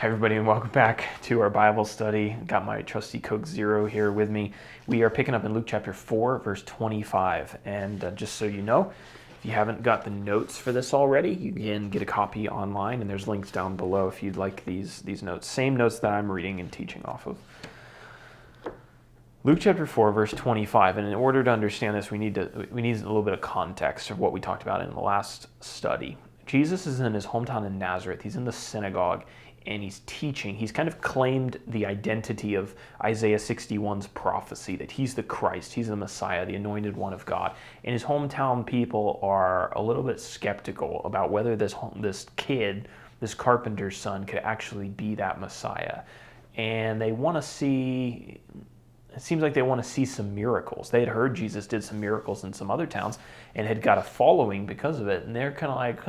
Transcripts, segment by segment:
Hi everybody, and welcome back to our Bible study. Got my trusty Coke Zero here with me. We are picking up in Luke chapter 4, verse 25. And just so you know, if you haven't got the notes for this already, you can get a copy online, and there's links down below if you'd like these notes. Same notes that I'm reading and teaching off of. Luke chapter 4, verse 25. And in order to understand this, we need a little bit of context of what we talked about in the last study. Jesus is in his hometown in Nazareth. He's in the synagogue, and he's teaching. He's kind of claimed the identity of Isaiah 61's prophecy, that he's the Christ, he's the Messiah, the anointed one of God. And his hometown people are a little bit skeptical about whether this kid, this carpenter's son, could actually be that Messiah. And they want to see, it seems like they want to see some miracles. They had heard Jesus did some miracles in some other towns and had got a following because of it. And they're kind of like,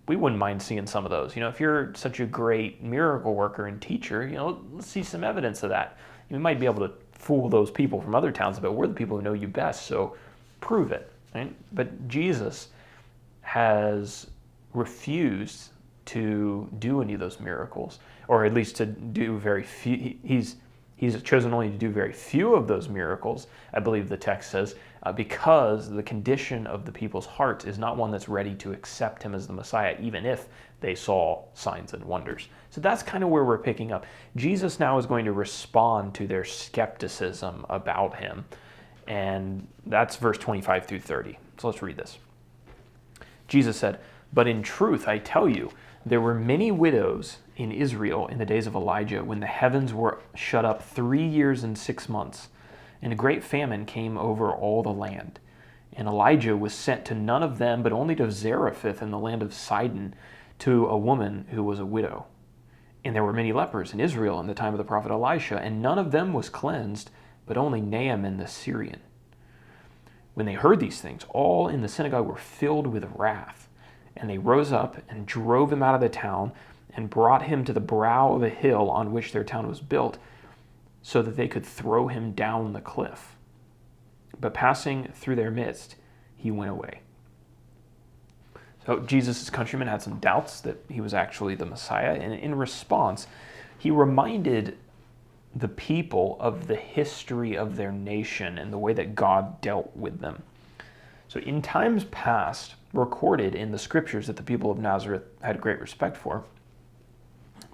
we wouldn't mind seeing some of those. If you're such a great miracle worker and teacher, let's see some evidence of that. You might be able to fool those people from other towns, but we're the people who know you best, so prove it. Right? But Jesus has refused to do any of those miracles, or at least to do very few. He's chosen only to do very few of those miracles, I believe the text says, because the condition of the people's hearts is not one that's ready to accept him as the Messiah, even if they saw signs and wonders. So that's kind of where we're picking up. Jesus now is going to respond to their skepticism about him, and that's verse 25 through 30. So let's read this. Jesus said, "But in truth, I tell you, there were many widows in Israel in the days of Elijah, when the heavens were shut up 3 years and 6 months, and a great famine came over all the land. And Elijah was sent to none of them, but only to Zarephath in the land of Sidon, to a woman who was a widow. And there were many lepers in Israel in the time of the prophet Elisha, and none of them was cleansed, but only Naaman the Syrian. When they heard these things, all in the synagogue were filled with wrath. And they rose up and drove him out of the town, and brought him to the brow of a hill on which their town was built, so that they could throw him down the cliff. But passing through their midst, he went away." So Jesus' countrymen had some doubts that he was actually the Messiah, and in response, he reminded the people of the history of their nation and the way that God dealt with them. So in times past, recorded in the scriptures that the people of Nazareth had great respect for,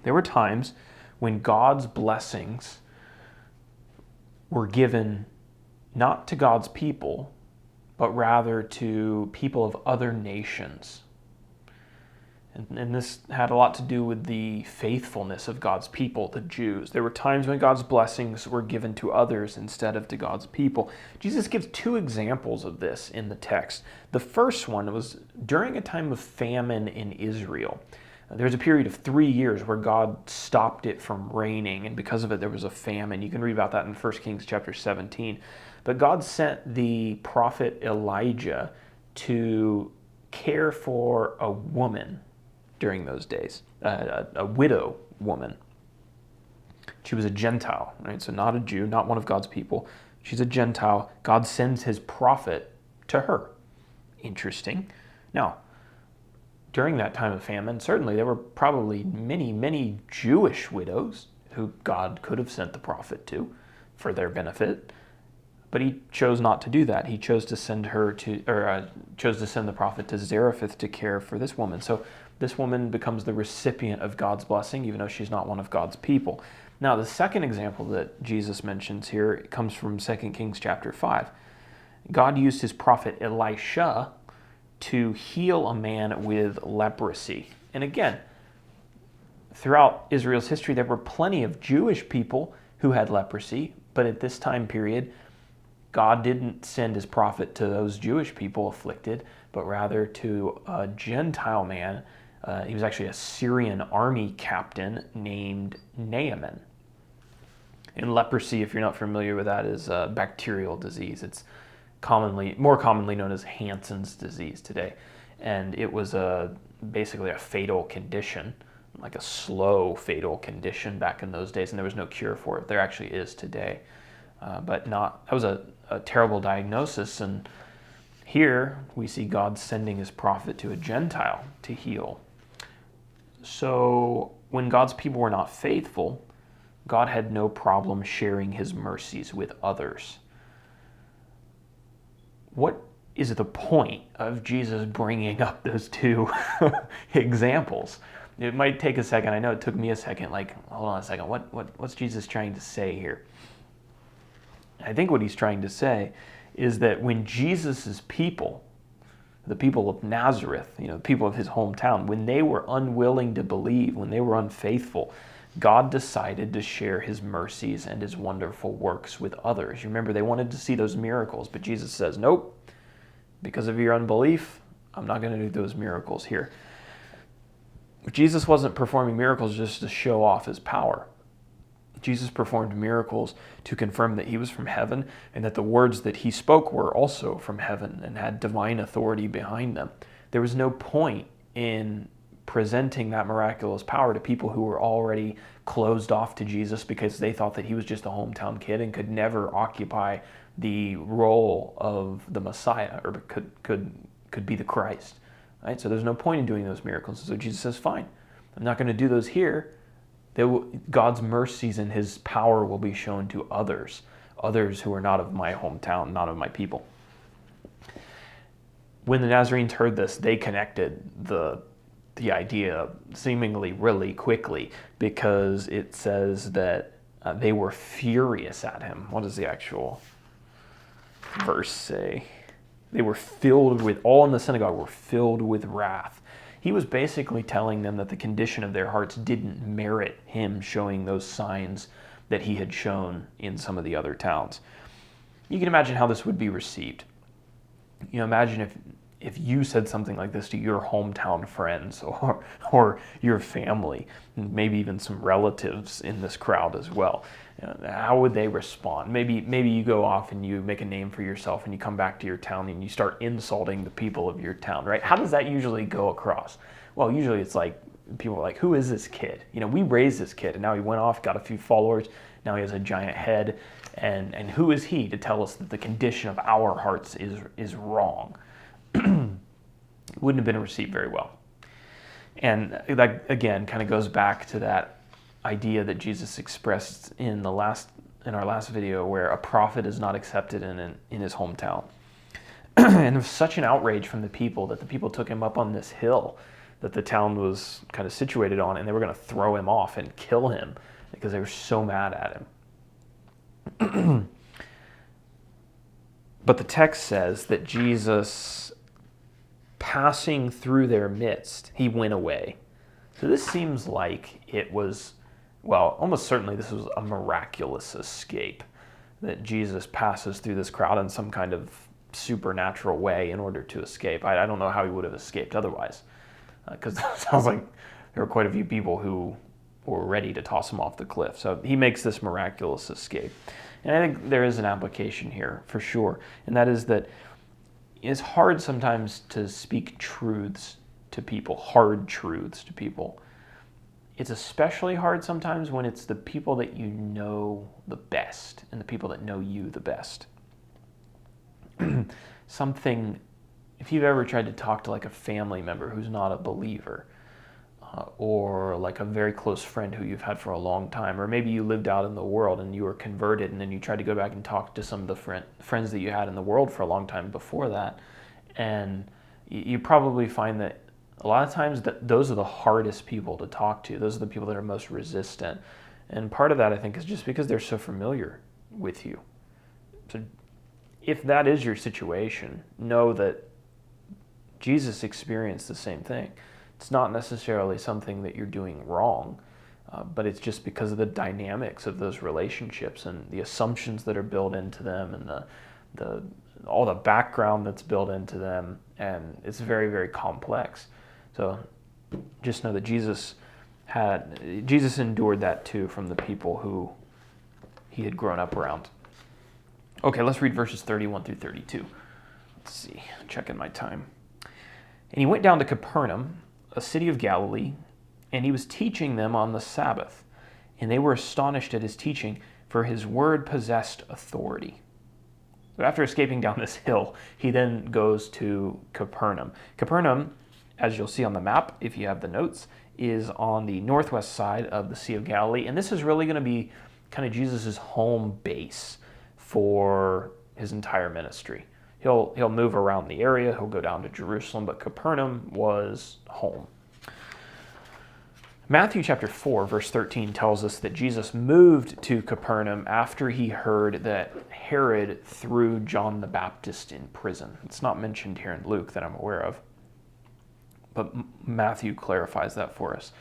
there were times when God's blessings were given not to God's people, but rather to people of other nations. And this had a lot to do with the faithfulness of God's people, the Jews. There were times when God's blessings were given to others instead of to God's people. Jesus gives two examples of this in the text. The first one was during a time of famine in Israel. There was a period of 3 years where God stopped it from raining, and because of it there was a famine. You can read about that in 1 Kings chapter 17. But God sent the prophet Elijah to care for a woman during those days, a widow woman. She was a Gentile, right? So not a Jew, not one of God's people. She's a Gentile. God sends his prophet to her. Interesting. Now, during that time of famine, certainly there were probably many, many Jewish widows who God could have sent the prophet to for their benefit, but he chose not to do that. He chose to send the prophet to Zarephath to care for this woman. So this woman becomes the recipient of God's blessing, even though she's not one of God's people. Now, the second example that Jesus mentions here comes from 2 Kings chapter 5. God used his prophet Elisha to heal a man with leprosy. And again, throughout Israel's history, there were plenty of Jewish people who had leprosy, but at this time period, God didn't send his prophet to those Jewish people afflicted, but rather to a Gentile man. He was actually a Syrian army captain named Naaman. And leprosy, if you're not familiar with that, is a bacterial disease. It's more commonly known as Hansen's disease today. And it was basically a fatal condition, like a slow fatal condition back in those days, and there was no cure for it. There actually is today. That was a terrible diagnosis, and here we see God sending his prophet to a Gentile to heal. So when God's people were not faithful, God had no problem sharing his mercies with others. What is the point of Jesus bringing up those two examples? It might take a second. I know it took me a second. Like, hold on a second. What's Jesus trying to say here? I think what he's trying to say is that when Jesus' people, the people of Nazareth, the people of his hometown, when they were unwilling to believe, when they were unfaithful, God decided to share his mercies and his wonderful works with others. You remember, they wanted to see those miracles, but Jesus says, nope, because of your unbelief, I'm not going to do those miracles here. Jesus wasn't performing miracles just to show off his power. Jesus performed miracles to confirm that he was from heaven and that the words that he spoke were also from heaven and had divine authority behind them. There was no point in presenting that miraculous power to people who were already closed off to Jesus because they thought that he was just a hometown kid and could never occupy the role of the Messiah or could be the Christ. Right? So there's no point in doing those miracles. So Jesus says, fine, I'm not going to do those here. God's mercies and his power will be shown to others who are not of my hometown, not of my people. When the Nazarenes heard this, they connected the idea seemingly really quickly, because it says that they were furious at him. What does the actual verse say? They were filled with, all in the synagogue were filled with wrath. He was basically telling them that the condition of their hearts didn't merit him showing those signs that he had shown in some of the other towns. You can imagine how this would be received. Imagine if you said something like this to your hometown friends or your family, maybe even some relatives in this crowd as well. How would they respond? Maybe you go off and you make a name for yourself and you come back to your town and you start insulting the people of your town, right? How does that usually go across? Well, usually it's like, people are like, who is this kid? We raised this kid and now he went off, got a few followers, now he has a giant head, and who is he to tell us that the condition of our hearts is wrong? Wouldn't have been received very well. And that, again, kind of goes back to that idea that Jesus expressed in our last video, where a prophet is not accepted in his hometown. And it was such an outrage from the people that the people took him up on this hill that the town was kind of situated on, and they were going to throw him off and kill him because they were so mad at him. But the text says that Jesus, passing through their midst, he went away. So this seems like it was, well, almost certainly this was a miraculous escape, that Jesus passes through this crowd in some kind of supernatural way in order to escape. I don't know how he would have escaped otherwise, because it sounds like there were quite a few people who were ready to toss him off the cliff. So he makes this miraculous escape. And I think there is an application here for sure, and that is that it's hard sometimes to speak truths to people, hard truths to people. It's especially hard sometimes when it's the people that you know the best and the people that know you the best. If you've ever tried to talk to like a family member who's not a believer, or like a very close friend who you've had for a long time, or maybe you lived out in the world and you were converted and then you tried to go back and talk to some of the friends that you had in the world for a long time before that, and you probably find that a lot of times that those are the hardest people to talk to. Those are the people that are most resistant. And part of that, I think, is just because they're so familiar with you. So if that is your situation, know that Jesus experienced the same thing. It's not necessarily something that you're doing wrong, but it's just because of the dynamics of those relationships and the assumptions that are built into them and all the background that's built into them, and it's very, very complex. So just know that Jesus endured that too from the people who he had grown up around. Okay, let's read verses 31 through 32. Let's see, checking my time. And he went down to Capernaum, a city of Galilee, and he was teaching them on the Sabbath. And they were astonished at his teaching, for his word possessed authority. So after escaping down this hill, he then goes to Capernaum. Capernaum, as you'll see on the map, if you have the notes, is on the northwest side of the Sea of Galilee, and this is really going to be kind of Jesus' home base for his entire ministry. He'll move around the area, he'll go down to Jerusalem, but Capernaum was home. Matthew chapter 4, verse 13 tells us that Jesus moved to Capernaum after he heard that Herod threw John the Baptist in prison. It's not mentioned here in Luke that I'm aware of, but Matthew clarifies that for us.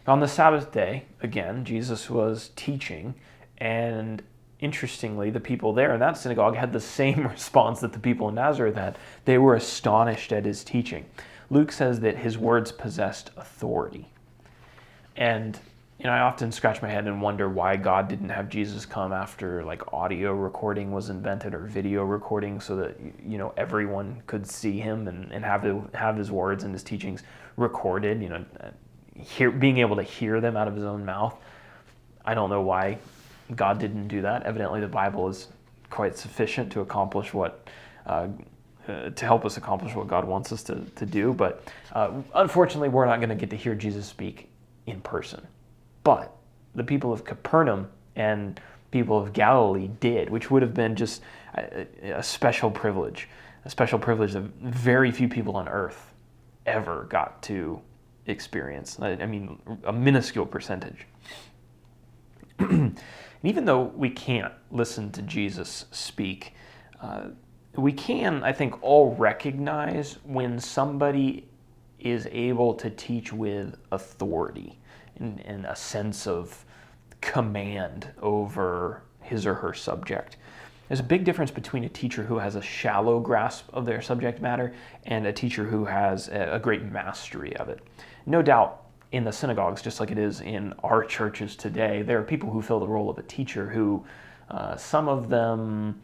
On the Sabbath day, again, Jesus was teaching, and interestingly, the people there in that synagogue had the same response that the people in Nazareth had. They were astonished at his teaching. Luke says that his words possessed authority. And I often scratch my head and wonder why God didn't have Jesus come after like audio recording was invented or video recording, so that everyone could see him and have his words and his teachings recorded. Being able to hear them out of his own mouth. I don't know why God didn't do that. Evidently, the Bible is quite sufficient to accomplish to help us accomplish what God wants us to do. But unfortunately, we're not going to get to hear Jesus speak in person. But the people of Capernaum and people of Galilee did, which would have been just a special privilege that very few people on earth ever got to experience. I mean, a minuscule percentage. And even though we can't listen to Jesus speak, we can, I think, all recognize when somebody is able to teach with authority and a sense of command over his or her subject. There's a big difference between a teacher who has a shallow grasp of their subject matter and a teacher who has a great mastery of it. No doubt, in the synagogues, just like it is in our churches today, there are people who fill the role of a teacher who, some of them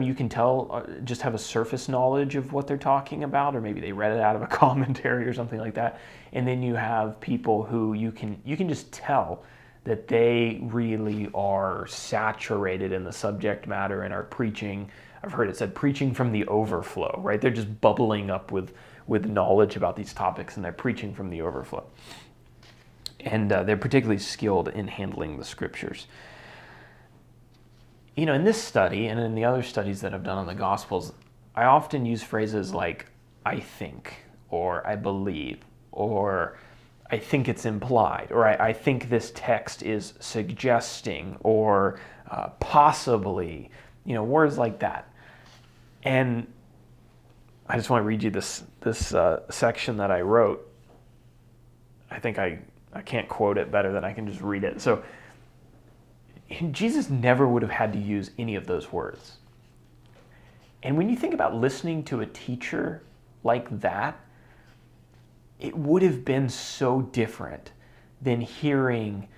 you can tell just have a surface knowledge of what they're talking about, or maybe they read it out of a commentary or something like that. And then you have people who you can just tell that they really are saturated in the subject matter and are preaching. I've heard it said preaching from the overflow, right? They're just bubbling up with knowledge about these topics, and they're preaching from the overflow. And they're particularly skilled in handling the scriptures. In this study and in the other studies that I've done on the Gospels, I often use phrases like I think, or I believe, or I think it's implied, or I think this text is suggesting, or possibly, words like that. And I just want to read you this section that I wrote. I think I can't quote it better than I can just read it. So Jesus never would have had to use any of those words. And when you think about listening to a teacher like that, it would have been so different than hearing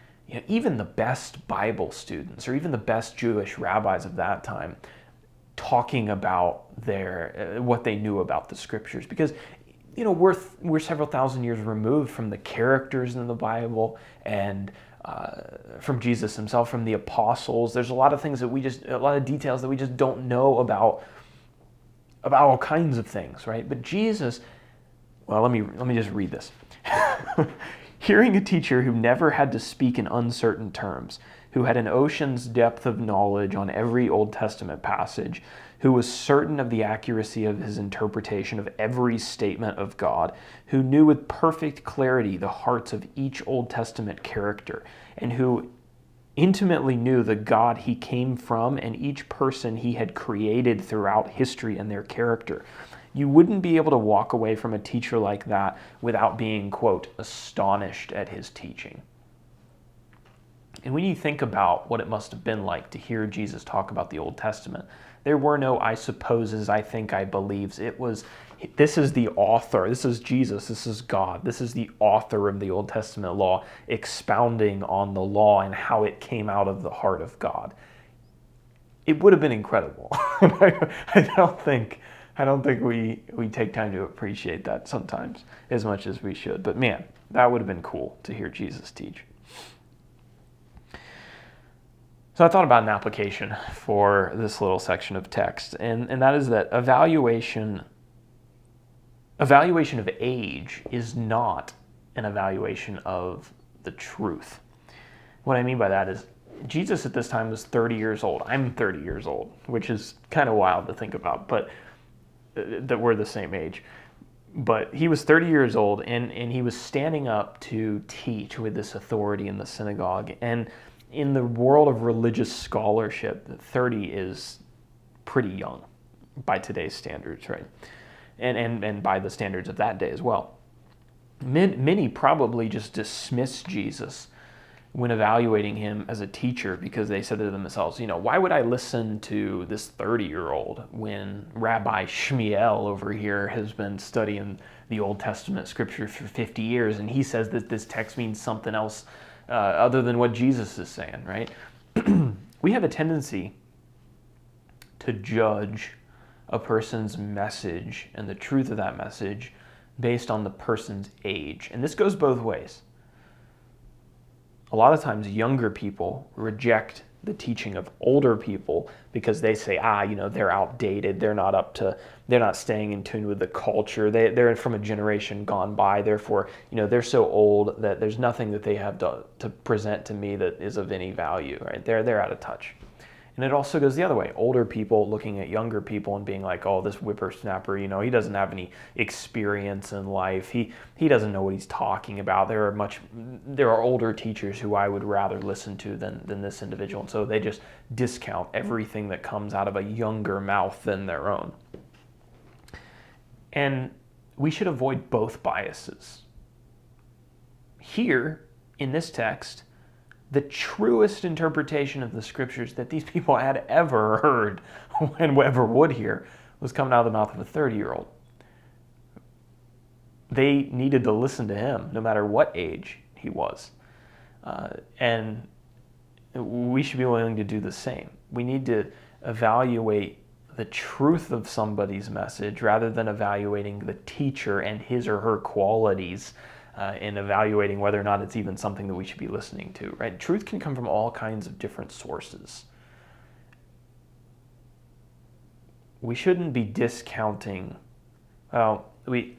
even the best Bible students or even the best Jewish rabbis of that time talking about what they knew about the scriptures. Because we're several thousand years removed from the characters in the Bible and from Jesus himself, from the apostles. There's a lot of things that a lot of details that we just don't know about all kinds of things, right? But Jesus, well, let me just read this. Hearing a teacher who never had to speak in uncertain terms, who had an ocean's depth of knowledge on every Old Testament passage, who was certain of the accuracy of his interpretation of every statement of God, who knew with perfect clarity the hearts of each Old Testament character, and who intimately knew the God he came from and each person he had created throughout history and their character. You wouldn't be able to walk away from a teacher like that without being, quote, astonished at his teaching. And when you think about what it must have been like to hear Jesus talk about the Old Testament, there were no I supposes, I think, I believes. This is the author, this is Jesus, this is God, this is the author of the Old Testament law expounding on the law and how it came out of the heart of God. It would have been incredible. I don't think we take time to appreciate that sometimes as much as we should. But man, that would have been cool to hear Jesus teach. So I thought about an application for this little section of text, and that is that evaluation evaluation of age is not an evaluation of the truth. What I mean by that is Jesus at this time was 30 years old. I'm 30 years old, which is kind of wild to think about, but that we're the same age. But he was 30 years old, and he was standing up to teach with this authority in the synagogue. And in the world of religious scholarship, 30 is pretty young by today's standards, right? And by the standards of that day as well. Many probably just dismissed Jesus when evaluating him as a teacher because they said to themselves, why would I listen to this 30-year-old when Rabbi Shmuel over here has been studying the Old Testament scripture for 50 years and he says that this text means something else other than what Jesus is saying, right? We have a tendency to judge a person's message and the truth of that message based on the person's age. And this goes both ways. A lot of times younger people reject the teaching of older people because they say, they're outdated, they're not staying in tune with the culture, they're from a generation gone by, therefore, they're so old that there's nothing that they have to present to me that is of any value, right? They're out of touch. And it also goes the other way. Older people looking at younger people and being like, oh, this whippersnapper, he doesn't have any experience in life. He doesn't know what he's talking about. There are older teachers who I would rather listen to than this individual. And so they just discount everything that comes out of a younger mouth than their own. And we should avoid both biases. Here, in this text, the truest interpretation of the scriptures that these people had ever heard and ever would hear was coming out of the mouth of a 30-year-old. They needed to listen to him no matter what age he was. And we should be willing to do the same. We need to evaluate the truth of somebody's message rather than evaluating the teacher and his or her qualities in evaluating whether or not it's even something that we should be listening to, right? Truth can come from all kinds of different sources. We shouldn't be discounting, we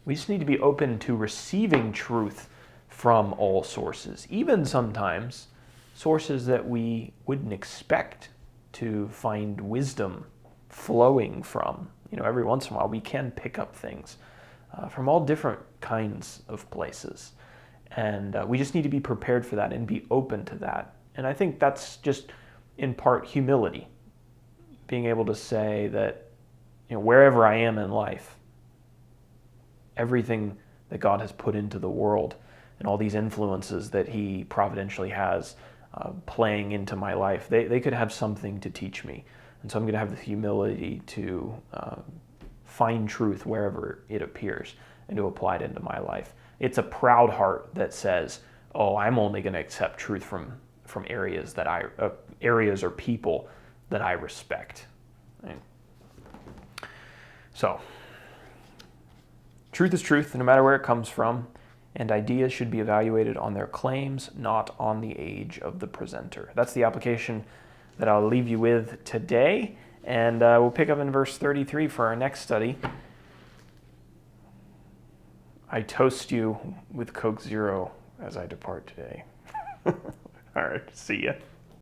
just need to be open to receiving truth from all sources, even sometimes sources that we wouldn't expect to find wisdom flowing from. Every once in a while we can pick up things from all different kinds of places. And we just need to be prepared for that and be open to that. And I think that's just in part humility, being able to say that wherever I am in life, everything that God has put into the world and all these influences that he providentially has playing into my life, they could have something to teach me. And so I'm going to have the humility to find truth wherever it appears and to apply it into my life. It's a proud heart that says, oh, I'm only going to accept truth from areas areas or people that I respect. Right? So, truth is truth, no matter where it comes from, and ideas should be evaluated on their claims, not on the age of the presenter. That's the application that I'll leave you with today. And we'll pick up in verse 33 for our next study. I toast you with Coke Zero as I depart today. All right, see ya.